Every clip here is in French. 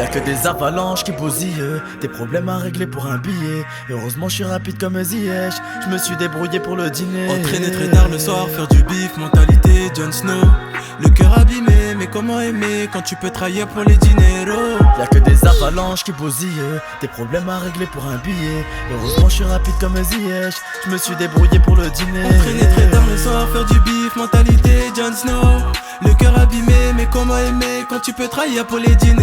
que des avalanches qui bousillent, des problèmes à régler pour un billet. Heureusement je suis rapide comme Ziyech, je me suis débrouillé pour le dîner. Entraîner très tard le soir, faire du bif, mentalité Jon Snow. Le cœur abîmé, mais comment aimer quand tu peux trahir pour les dineros? Y'a que des avalanches qui bousillent, des problèmes à régler pour un billet. Heureusement je suis rapide comme Ziyech, je me suis débrouillé pour le dîner. Entraîner très tard le soir, faire du bif, mentalité Jon Snow. Le cœur abîmé, mais comment aimer quand tu peux trahir pour les dineros?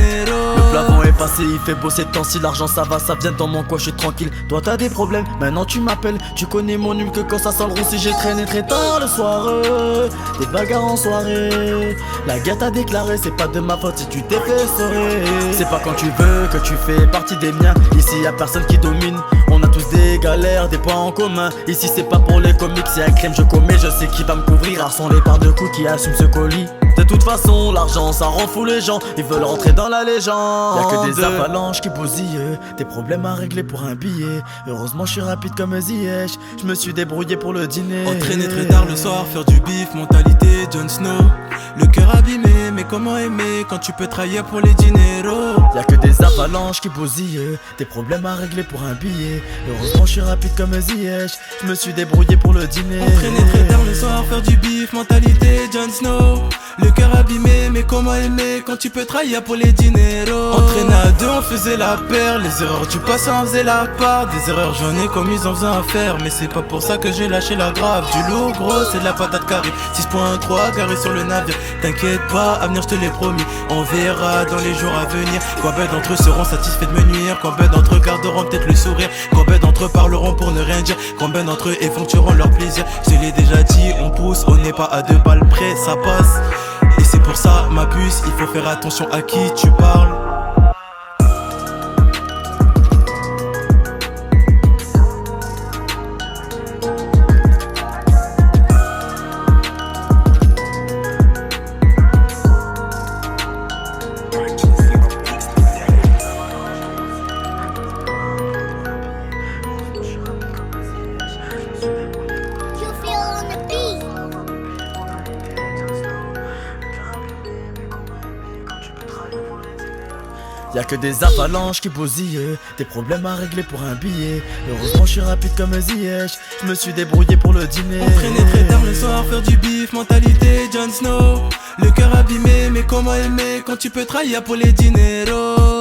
Le plafond est passé, il fait beau ces temps-ci. L'argent ça va, ça vient dans mon coin, je suis tranquille. Toi t'as des problèmes, maintenant tu m'appelles. Tu connais mon hume que quand ça sent le roussi. J'ai traîné très tard le soir, des bagarres en soirée. La guerre t'a déclaré, c'est pas de ma faute si tu t'es fait serrer. C'est pas quand tu veux que tu fais partie des miens. Ici y'a personne qui domine, on a tous des galères, des points en commun. Ici c'est pas pour les comiques, c'est un crime je commets. Je sais qui va me couvrir, rares sont les parts de coups qui assument ce colis. De toute façon, l'argent ça rend fou les gens, ils veulent rentrer dans la légende. Y'a que des avalanches qui bousillent, des problèmes à régler pour un billet. Heureusement je suis rapide comme Ziyech, je me suis débrouillé pour le dîner. Entraîner très tard le soir, faire du bif, mentalité Jon Snow. Le cœur abîmé, mais comment aimer quand tu peux trahir pour les dineros? Y'a que des avalanches qui bousillent, des problèmes à régler pour un billet. Heureusement je suis rapide comme Ziyech, je me suis débrouillé pour le dîner. Entraîner très tard le soir, faire du bif, mentalité Jon Snow. Le cœur abîmé, mais comment aimer quand tu peux trahir pour les dineros? Entraîner à deux, on faisait la paire. Les erreurs du passé en faisaient la part. Des erreurs j'en ai commises en faisant affaire. Mais c'est pas pour ça que j'ai lâché la grave. Du lourd gros, c'est de la patate carrée. 6.3 garé sur le navire. T'inquiète pas, à venir je te l'ai promis. On verra dans les jours à venir. Combien d'entre eux seront satisfaits de me nuire? Combien d'entre eux garderont peut-être le sourire? Combien d'entre eux parleront pour ne rien dire? Combien d'entre eux effectueront leur plaisir? Je te l'ai déjà dit, on pousse, on n'est pas à 2 balles près, ça passe. Et c'est pour ça, ma puce, il faut faire attention à qui tu parles. Y'a que des avalanches qui bousillent, des problèmes à régler pour un billet. Heureusement je suis rapide comme Ziyech, je me suis débrouillé pour le dîner. Entraîner très tard le soir, faire du bif, mentalité Jon Snow. Le cœur abîmé, mais comment aimer quand tu peux trahir pour les dineros?